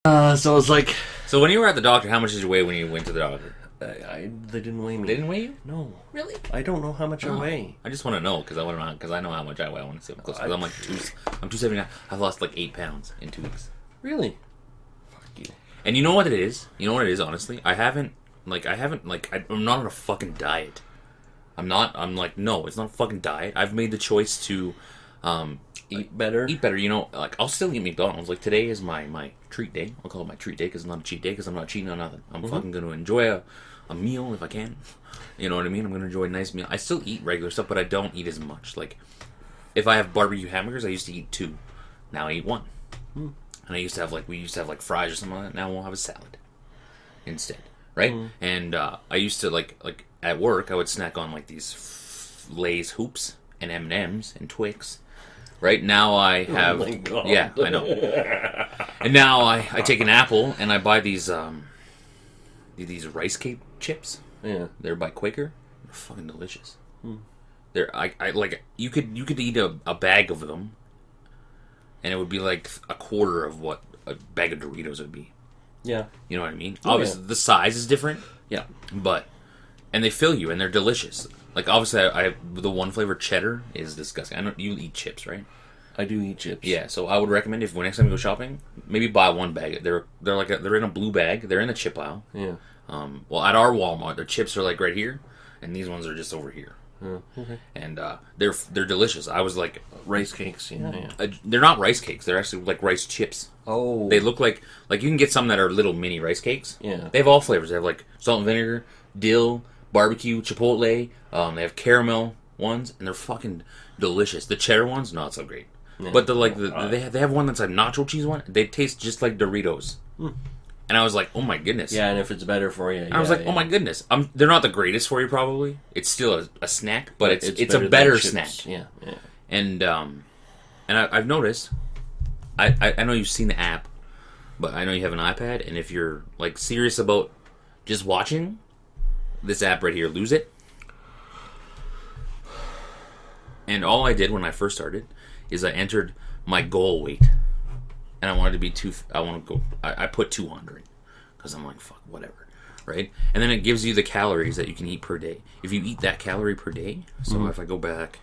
So it's like So when you were at the doctor, how much did you weigh when you went to the doctor? they didn't weigh me. They didn't weigh you? No, Really? I don't know how much I Oh. weigh. I just want to know because I know how much I weigh. I want to see up close. Because I'm 279. I've lost like 8 pounds in 2 weeks. Really? Fuck you. And you know what it is? You know what it is? Honestly, I'm not on a fucking diet. No, it's not a fucking diet. I've made the choice to Eat better. eat better. You know, like I'll still eat McDonald's. Like today is my treat day. I'll call it my treat day because it's not a cheat day because I'm not cheating on nothing. I'm fucking going to enjoy a meal if I can. You know what I mean? I'm going to enjoy a nice meal. I still eat regular stuff, but I don't eat as much. Like if I have barbecue hamburgers, I used to eat 2. Now I eat 1. And I used to have like fries or something like that. Now we'll have a salad instead, right? And I used to like at work I would snack on like these Lay's hoops and M&Ms and Twix. Right now I have my God. yeah, I know. And now I take an apple and I buy these rice cake chips. Yeah. They're by Quaker. They're fucking delicious. They're I like you could eat a bag of them and it would be like a quarter of what a bag of Doritos would be. Yeah. You know what I mean? Oh, Obviously the size is different. Yeah. But and they fill you and they're delicious. Like obviously I the one flavor cheddar is disgusting. I know you eat chips, right? I do eat chips. Yeah, so I would recommend if when next time you go shopping, maybe buy one bag. They're in a blue bag. They're in the chip aisle. Yeah. Well, at our Walmart, the chips are like right here, and these ones are just over here. Okay. And they're delicious. I was like, Rice cakes. Yeah. they're not rice cakes. They're actually like rice chips. Oh. They look like you can get some that are little mini rice cakes. Yeah. They have all flavors. They have like salt and vinegar, dill, barbecue, chipotle. They have caramel ones, and they're fucking delicious. The cheddar ones, not so great. Yeah. But they have one that's like nacho cheese one. They taste just like Doritos. And I was like, oh my goodness. Yeah, and if it's better for you. I was like, oh my goodness. They're not the greatest for you probably. It's still a snack, but it's a than better chips. snack. Yeah. Yeah. And I've noticed. I know you've seen the app, but I know you have an iPad. And if you're like serious about just watching this app right here, Lose It. And all I did when I first started is I entered my goal weight, and I wanted to be I put 200 because I'm like fuck whatever, right? And then it gives you the calories that you can eat per day. If you eat that calorie per day, so if I go back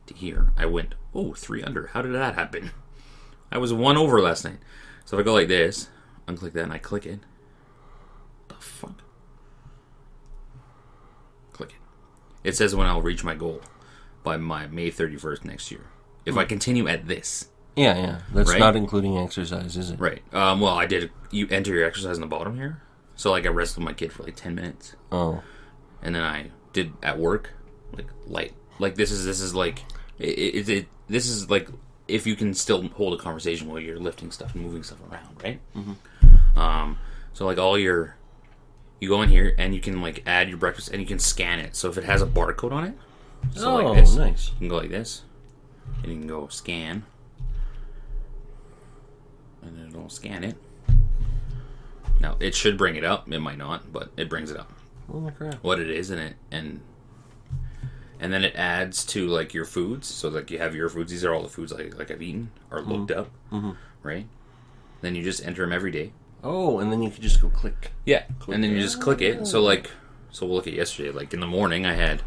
to here, I went 3 under. How did that happen? I was 1 over last night. So if I go like this, unclick that, and I click it. The fuck? Click it. It says when I'll reach my goal by my May 31st next year. If I continue at this. Yeah. That's Right? not including exercise, is it? Right. Well, I did. You enter your exercise in the bottom here. So, like, I wrestled my kid for, like, 10 minutes. Oh. And then I did at work, like, light. Like, this is like... This is, like, if you can still hold a conversation while you're lifting stuff and moving stuff around, right? So, like, you go in here, and you can, like, add your breakfast, and you can scan it. So, if it has a barcode on it... So like this, nice. You can go like this, and you can go scan, and then it'll scan it. Now it should bring it up. It might not, but it brings it up. Oh my crap! What it is in it, and then it adds to like your foods. So like you have your foods. These are all the foods like I've eaten or looked up, right? Then you just enter them every day. Oh, and then you can just go click. Yeah, and then you just click it. So we'll look at yesterday. Like in the morning, I had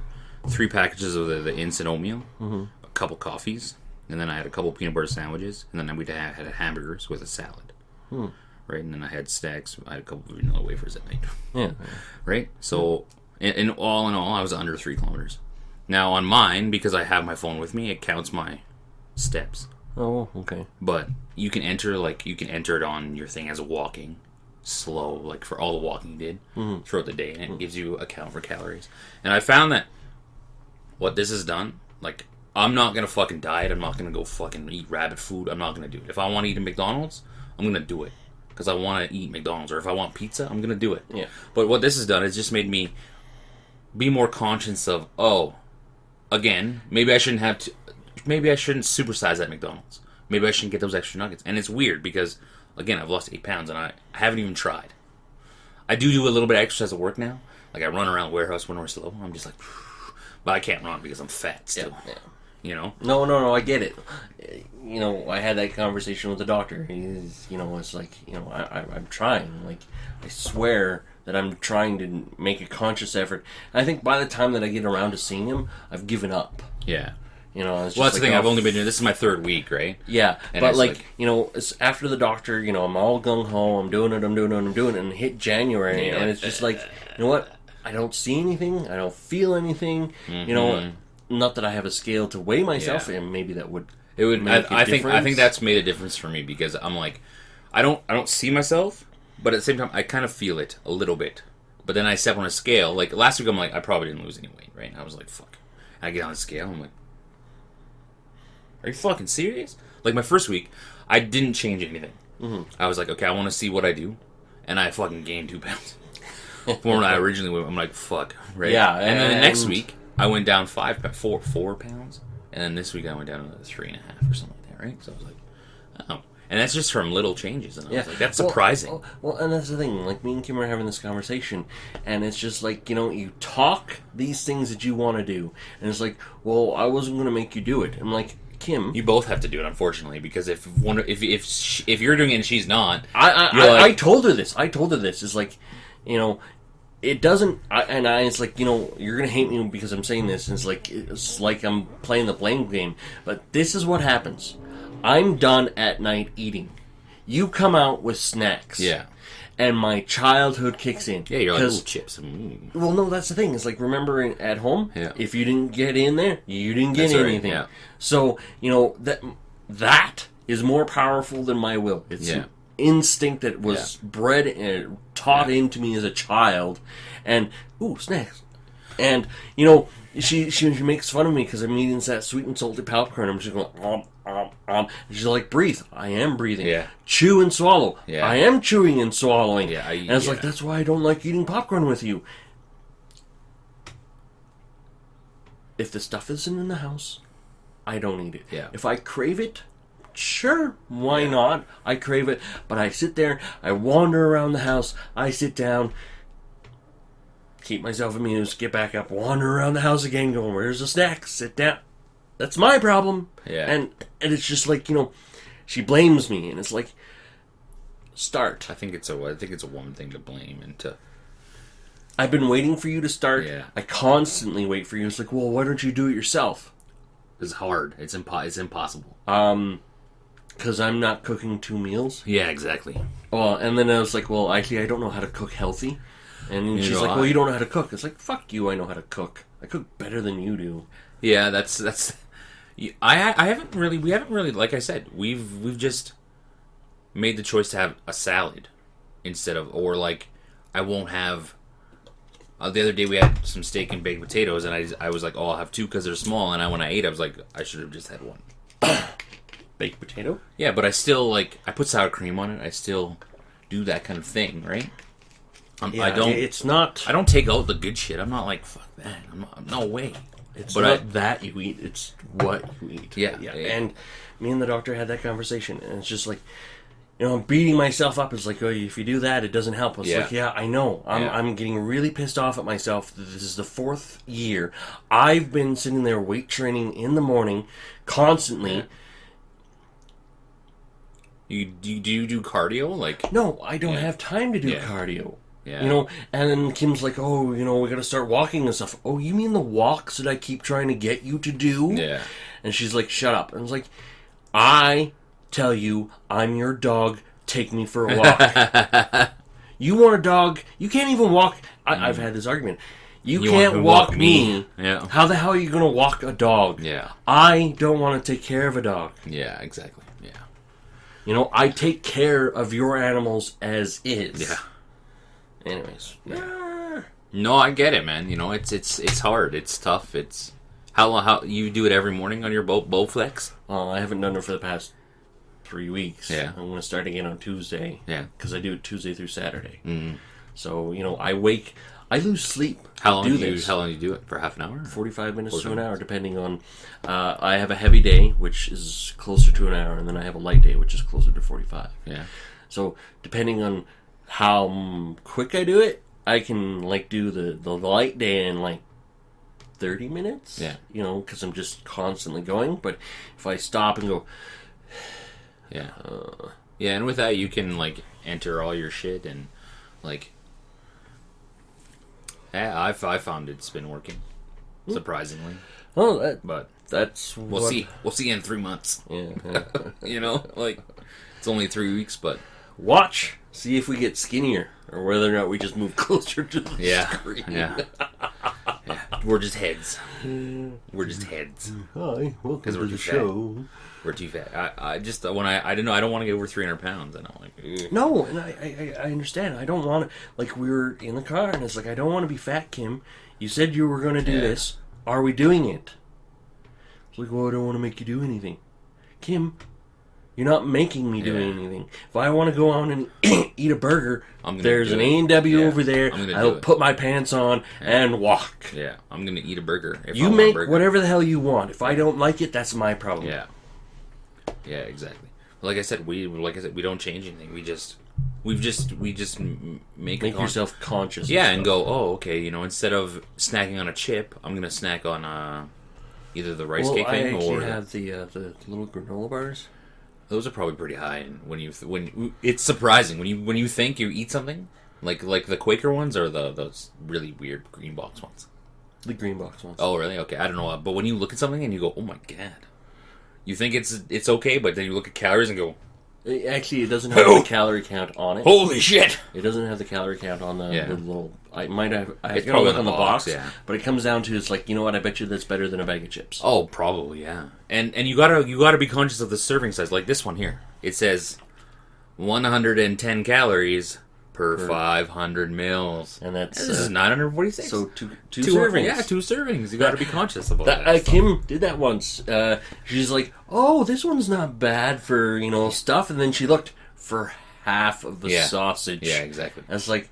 3 packages of the instant oatmeal, a couple coffees, and then I had a couple peanut butter sandwiches, and then we had hamburgers with a salad. Right, and then I had snacks. I had a couple of vanilla wafers at night. Yeah. Right? So, in all, I was under 3 kilometers. Now, on mine, because I have my phone with me, it counts my steps. Oh, okay. But you can enter it on your thing as walking, slow, like for all the walking you did throughout the day, and it gives you a count for calories. And I found that what this has done, like, I'm not gonna fucking diet. I'm not gonna go fucking eat rabbit food. I'm not gonna do it. If I want to eat a McDonald's, I'm gonna do it because I want to eat McDonald's. Or if I want pizza, I'm gonna do it. Yeah. But what this has done is just made me be more conscious of, again, maybe I shouldn't supersize at McDonald's. Maybe I shouldn't get those extra nuggets. And it's weird because, again, I've lost 8 pounds and I haven't even tried. I do a little bit of exercise at work now. Like I run around the warehouse when we're slow. I'm just like, but I can't run because I'm fat still. Yeah. you know? No, I get it. You know, I had that conversation with the doctor. He's, you know, it's like, you know, I'm trying. Like, I swear that I'm trying to make a conscious effort. I think by the time that I get around to seeing him, I've given up. Yeah. You know, it's just Well, that's the like, thing. I've only been doing this is my 3rd week, right? Yeah, And but it's like, you know, it's after the doctor, you know, I'm all gung ho. I'm doing it, and hit January, Yeah, and it's just like, you know what? I don't see anything. I don't feel anything. You know, not that I have a scale to weigh myself, Yeah. and maybe that would. It would. make a I think difference. that's made a difference for me because I'm like, I don't see myself, but at the same time, I kind of feel it a little bit. But then I step on a scale. Like last week, I'm like, I probably didn't lose any weight, right? And I was like, fuck. And I get on the scale. I'm like, are you fucking serious? Like my first week, I didn't change anything. I was like, okay, I want to see what I do, and I fucking gained 2 pounds from when I originally went. I'm like, fuck, right? Yeah, And then the next and- week, I went down 4 pounds, and then this week I went down another 3.5 or something like that, right? So I was like, oh, and that's just from little changes, and I was like, that's surprising. Well, and that's the thing. Like, me and Kim are having this conversation, and it's just like, you know, you talk these things that you want to do, and it's like, well, I wasn't going to make you do it. I'm like, Kim, You both have to do it, unfortunately, because if you're doing it and she's not, I told her this. It's like, you know, it doesn't. It's like, you know, you're gonna hate me because I'm saying this. And it's like I'm playing the blame game. But this is what happens. I'm done at night eating. You come out with snacks. yeah, And my childhood kicks in. yeah, you're like, 'Cause- ooh, chips. Mm. well, no, that's the thing. It's like, remember at home, Yeah. if you didn't get in there, you didn't get That's right, anything. yeah. So, you know, that is more powerful than my will. It's Yeah. an instinct that was bred and taught into me as a child. And, ooh, snacks. And, you know, she makes fun of me because I'm eating that sweet and salty popcorn. I'm just going, And she's like, breathe. I am breathing. Yeah. Chew and swallow. Yeah. I am chewing and swallowing. Yeah, and it's like, that's why I don't like eating popcorn with you. If the stuff isn't in the house, I don't eat it. Yeah. If I crave it, sure, why not? I crave it, but I sit there, I wander around the house, I sit down, keep myself amused, get back up, wander around the house again, going, where's the snack? Sit down. That's my problem. Yeah. And it's just like, you know, she blames me, and it's like, start. I think it's a woman thing to blame and to. I've been waiting for you to start. Yeah. I constantly wait for you. It's like, well, why don't you do it yourself? It's hard. It's impossible. Because I'm not cooking 2 meals. Yeah, exactly. Well, and then I was like, well, actually, I don't know how to cook healthy. And she's do like, I. well, you don't know how to cook. It's like, fuck you, I know how to cook. I cook better than you do. Yeah, that's. I haven't really. We haven't really. Like I said, we've just made the choice to have a salad instead of, or like, I won't have. The other day we had some steak and baked potatoes, and I was like, oh, I'll have 2 because they're small. And when I ate, I was like, I should have just had 1. Baked potato? Yeah, but I still like. I put sour cream on it. I still do that kind of thing, right? Yeah, I don't. It's not. I don't take out the good shit. I'm not like fuck that. I'm not, no way. It's but not that you eat. It's what you eat. Yeah. And me and the doctor had that conversation, and it's just like, you know, I'm beating myself up. It's like, oh, if you do that, it doesn't help. It's like, yeah, I know. I'm getting really pissed off at myself. This is the 4th year. I've been sitting there weight training in the morning constantly. Yeah. Do you do cardio? Like, No, I don't Yeah. have time to do Yeah. cardio. yeah, You know, and then Kim's like, oh, you know, we gotta start walking and stuff. Oh, you mean the walks that I keep trying to get you to do? yeah, And she's like, shut up. And it's like, I tell you, I'm your dog. Take me for a walk. You want a dog? You can't even walk. I've had this argument. You can't want to walk walk me. me. Yeah. How the hell are you going to walk a dog? yeah, I don't want to take care of a dog. yeah, exactly, yeah, You know, I take care of your animals as is. yeah. Anyways. No, I get it, man. You know, it's hard. It's tough. It's how you do it every morning on your Bowflex? I haven't done it for the past 3 weeks. Yeah. I'm going to start again on Tuesday. Yeah. Because I do it Tuesday through Saturday. Mm-hmm. So, you know, I lose sleep. How long do do you this. How long do you do it for? Half an hour? 45 minutes to 45 an hour, depending on. I have a heavy day, which is closer to an hour, and then I have a light day, which is closer to 45. Yeah, So, depending on how quick I do it, I can like do the light day in like 30 minutes. Yeah. You know, because I'm just constantly going. But if I stop and go, Yeah. Yeah, and with that you can like enter all your shit and like. Yeah, I found it's been working, surprisingly. oh, But that's we'll see. We'll see in 3 months. Yeah. You know, like it's only 3 weeks, but Watch. See if we get skinnier, or whether or not we just move closer to the screen. yeah. We're just heads. We're just heads. Hi, welcome Because to we're the too show. We're too fat. I just when I don't know. I don't want to get over 300 pounds. And I'm like, ugh. No, and I understand. I don't want to. Like, we were in the car, and it's like, I don't want to be fat, Kim. You said you were going to do this. Are we doing it? It's like, well, I don't want to make you do anything. Kim, you're not making me do anything. If I want to go on and eat a burger, there's an A&W over there. I'll put my pants on and walk. Yeah, I'm gonna eat a burger. If You make whatever the hell you want. If I don't like it, that's my problem. Yeah. Yeah, exactly. Like I said, we don't change anything. We just make yourself conscious. Yeah, and go, oh, okay. You know, instead of snacking on a chip, I'm gonna snack on either the rice cake thing or have the little granola bars. Those are probably pretty high. And when it's surprising when you think you eat something like the Quaker ones or those really weird green box ones. The green box ones. Oh, really? Okay, I don't know. But when you look at something and you go, oh my god. You think it's okay, but then you look at calories and go... Actually, it doesn't have the calorie count on it. Holy shit! It doesn't have the calorie count on the little... I might have... It's probably look on the box, yeah. But it comes down to, it's like, you know what, I bet you that's better than a bag of chips. Oh, probably, yeah. And you gotta be conscious of the serving size. Like this one here. It says 110 calories per 500 mils. And that's... This is 946. So two servings. Yeah, 2 servings. You gotta be conscious about that. Kim did that once. She's like, oh, this one's not bad for, stuff. And then she looked for half of the sausage. Yeah, exactly. I was like,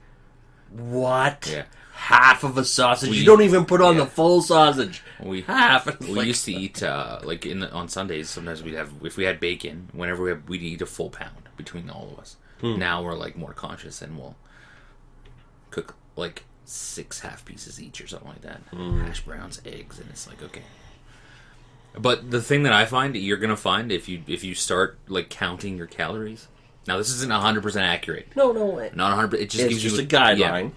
what? Yeah. Half of a sausage? You don't even put on the full sausage. Half. We used to eat, on Sundays, sometimes if we had bacon, whenever we'd eat a full pound between all of us. Now we're like more conscious and we'll cook like 6 half pieces each or something like that. Hash browns, eggs, and it's like, okay. But the thing that I find you're gonna find if you start like counting your calories. Now this isn't 100% accurate. No, not 100%. It just gives you a guideline. Yeah,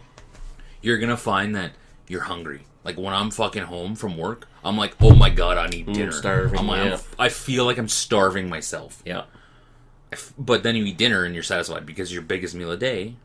you're gonna find that you're hungry. Like when I'm fucking home from work, I'm like, oh my god, I need dinner. Starving. I'm like, I feel like I'm starving myself. Yeah. But then you eat dinner and you're satisfied because your biggest meal a day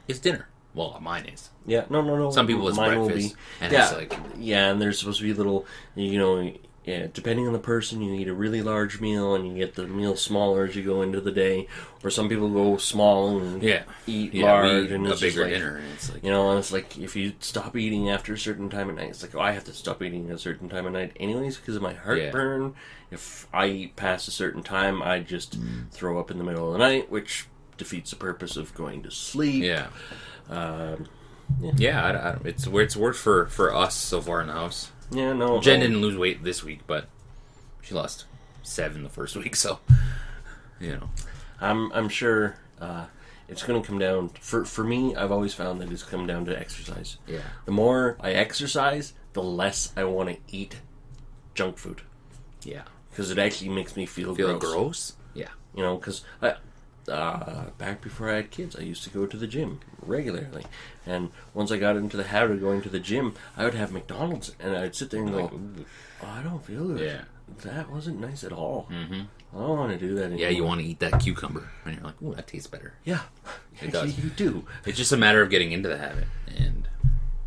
is dinner. Well, mine is. Yeah, no. Some people it's mine breakfast. And yeah, it's like... Yeah, and there's supposed to be little, depending on the person, you eat a really large meal and you get the meal smaller as you go into the day. Or some people go small and eat large. And a bigger dinner. And it's like... and it's like if you stop eating after a certain time at night, it's like, I have to stop eating at a certain time at night anyways because of my heartburn. Yeah. If I eat past a certain time, I just throw up in the middle of the night, which defeats the purpose of going to sleep. Yeah. It's worked for us so far in the house. Yeah, no. Jen didn't lose weight this week, but she lost 7 the first week, so I'm sure it's going to come down for me. I've always found that it's come down to exercise. Yeah. The more I exercise, the less I want to eat junk food. Yeah. Because it actually makes me feel gross. Yeah. Because back before I had kids, I used to go to the gym regularly. And once I got into the habit of going to the gym, I would have McDonald's, and I'd sit there and go, I don't feel good. Yeah. That wasn't nice at all. Mm-hmm. I don't want to do that anymore. Yeah, you want to eat that cucumber. And you're like, ooh, that tastes better. Yeah. It does. You do. It's just a matter of getting into the habit and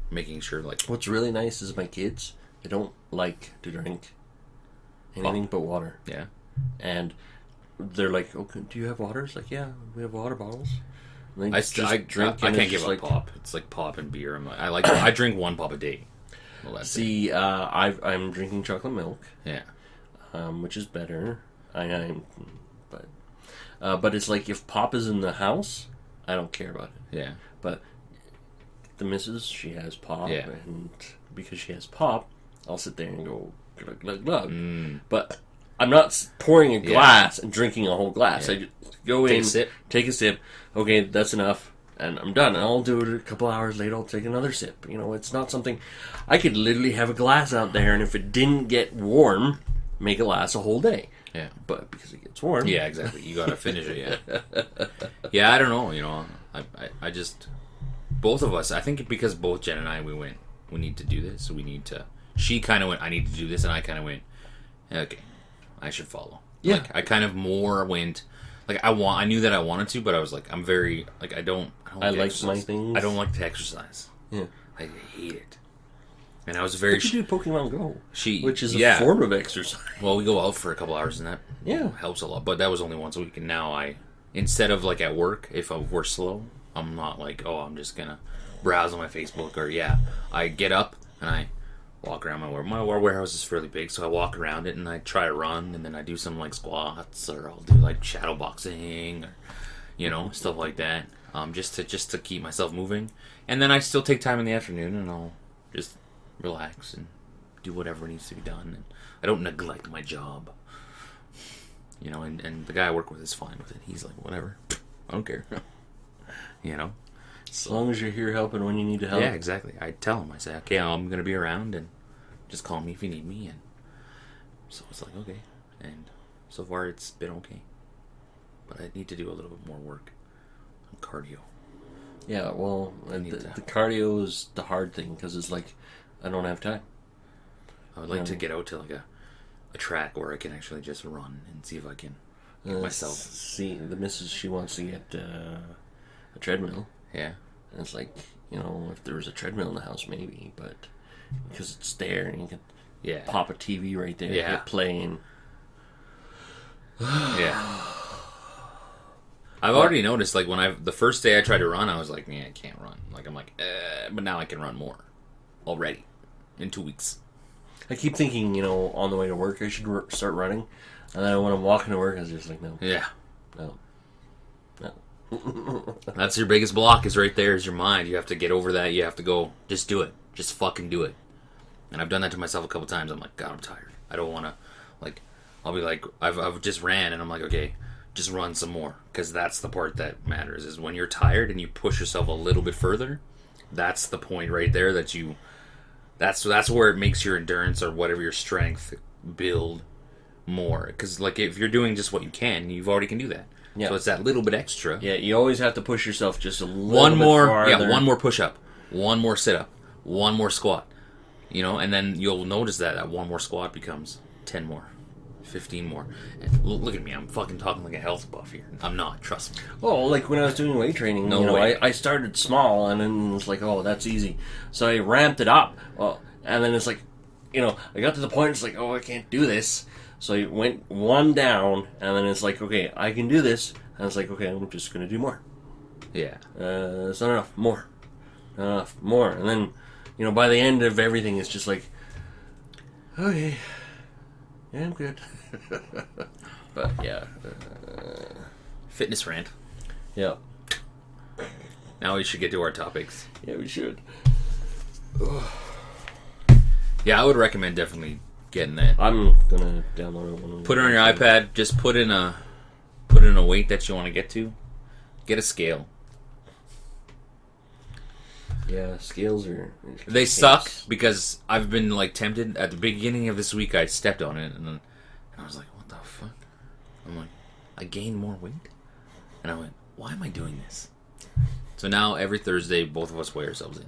making sure, like... What's really nice is my kids, they don't like to drink anything but water. Yeah. And they're like, okay, do you have water? It's like, yeah, we have water bottles. I can't give up pop. It's like pop and beer. I drink 1 pop a day. Well, see, I'm drinking chocolate milk. Yeah. Which is better. But it's like if pop is in the house, I don't care about it. Yeah. But the missus, she has pop, yeah. And because she has pop, I'll sit there and go glug glug glug. But I'm not pouring a glass and drinking a whole glass. Yeah. I just go in, take a sip. Okay, that's enough. and I'm done. And I'll do it a couple hours later. I'll take another sip. You know, it's not something I could literally have a glass out there, and if it didn't get warm, make it last a whole day. Yeah. But because it gets warm, Yeah, exactly. You gotta finish it, yeah. Yeah, I don't know, you know. I just... Both of us, I think because both Jen and I, we went, we need to do this. We need to... She kind of went, I need to do this, and I kind of went, okay, I should follow. Yeah. Like, I kind of more went... Like, I knew that I wanted to, but I was like, I'm very... Like, I don't I like exercise. my things. I don't like to exercise. Yeah. I hate it. And I was very... But you do Pokemon Go, which is a yeah. form of exercise. Well, we go out for a couple hours, and that helps a lot. But that was only once a week, and now instead of like at work, if we're slow, I'm not like, oh, I'm just gonna browse on my Facebook or I get up and I walk around my warehouse is fairly big, so I walk around it and I try to run, and then I do some like squats, or I'll do like shadow boxing, or stuff like that, just to keep myself moving. And then I still take time in the afternoon, and I'll just relax and do whatever needs to be done, and I don't neglect my job, and the guy I work with is fine with it. He's like, whatever, I don't care. As long as you're here helping when you need to help. Yeah, exactly. I tell him, I say, okay, I'm gonna be around, and just call me if you need me. And so it's like, okay, and so far it's been okay, but I need to do a little bit more work on cardio. Yeah, well, the cardio is the hard thing, because it's like, I don't have time. I would like to get out to like a track where I can actually just run and see if I can get myself. See, the missus, she wants to get a treadmill. Yeah. And it's like, if there was a treadmill in the house, maybe, but because it's there and you can pop a TV right there, hit play, and yeah. I've already noticed, like, the first day I tried to run, I was like, I can't run. Like, I'm like, but now I can run more already in 2 weeks. I keep thinking, on the way to work, I should start running. And then when I'm walking to work, I was just like, no. Yeah. No. That's your biggest block, is right there, is your mind. You have to get over that. You have to go, just do it. Just fucking do it. And I've done that to myself a couple times. I'm like, God, I'm tired. I don't want to, like, I'll be like, I've just ran, and I'm like, okay, just run some more. Because that's the part that matters, is when you're tired and you push yourself a little bit further, that's the point right there that you... That's where it makes your endurance or whatever your strength build more. Because, like, if you're doing just what you can, you've already can do that. Yeah. So it's that little bit extra. Yeah, you always have to push yourself just a little bit farther. Yeah, one more push-up, one more sit-up, one more squat. And then you'll notice that one more squat becomes 10 more, 15 more. And look at me, I'm fucking talking like a health buff here. I'm not, trust me. Well, like when I was doing weight training, I started small, and then it was like, oh, that's easy. So I ramped it up. Well, and then it's like, I got to the point, it's like, oh, I can't do this. So I went one down, and then it's like, okay, I can do this. And it's like, okay, I'm just going to do more. Yeah. It's not enough. More. Not enough. More. And then, by the end of everything, it's just like, okay, yeah, I'm good. But, yeah. Fitness rant. Yeah. Now we should get to our topics. Yeah, we should. Yeah, I would recommend definitely getting that. I'm gonna download it. Put it on your iPad. Just put in a weight that you want to get to. Get a scale. Yeah, scales are... They suck, because I've been like tempted. At the beginning of this week, I stepped on it, and I was like, what the fuck? I'm like, I gained more weight? And I went, why am I doing this? So now every Thursday, both of us weigh ourselves in.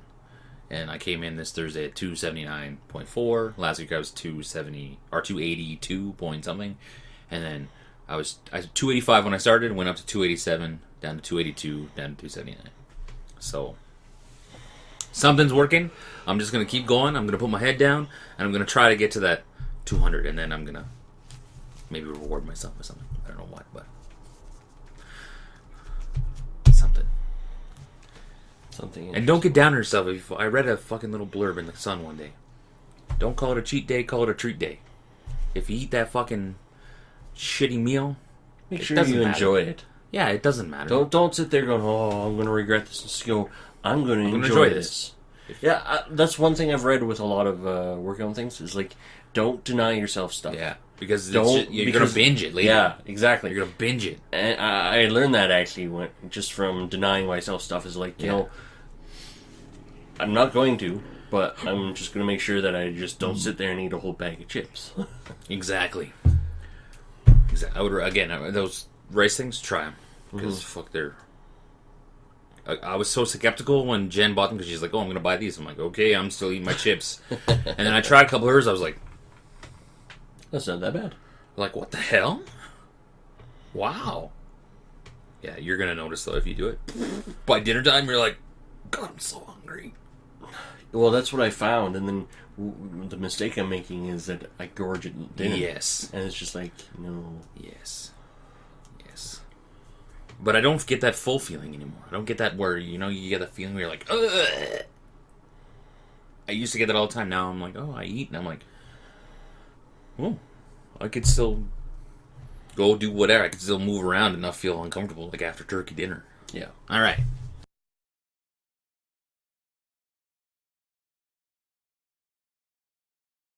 And I came in this Thursday at 279.4. Last week I was 270 or 282 point something. And then I was 285 when I started, went up to 287, down to 282, down to 279. So something's working. I'm just going to keep going. I'm going to put my head down, and I'm going to try to get to that 200, and then I'm going to maybe reward myself with something. I don't know what, but something. And don't get down on yourself. I read a fucking little blurb in the Sun one day. Don't call it a cheat day, call it a treat day. If you eat that fucking shitty meal, make sure you enjoy it. Yeah, it doesn't matter. Don't sit there going, oh, I'm going to regret this. Just go, I'm going to enjoy this. Yeah, that's one thing I've read with a lot of workout things, is like, don't deny yourself stuff. Yeah. because you're because- gonna binge it later. Yeah, exactly. You're gonna binge it. And I learned that actually just from denying myself stuff is like, you know, I'm not going to, but I'm just going to make sure that I just don't sit there and eat a whole bag of chips. Exactly. I would again those rice things. Try them because fuck, they're. I was so skeptical when Jen bought them because she's like, "Oh, I'm gonna buy these." I'm like, "Okay, I'm still eating my chips." And then I tried a couple of hers. I was like, That's not that bad. "Like what the hell? Wow." Yeah, you're gonna notice though if you do it. By dinner time, you're like, "God, I'm so hungry." Well, that's what I found, and then the mistake I'm making is that I gorge at dinner. Yes. And it's just like, no. Yes. But I don't get that full feeling anymore. I don't get that where, you get that feeling where you're like, ugh. I used to get that all the time. Now I'm like, oh, I eat. And I'm like, oh, I could still go do whatever. I could still move around and not feel uncomfortable like after turkey dinner. Yeah. All right.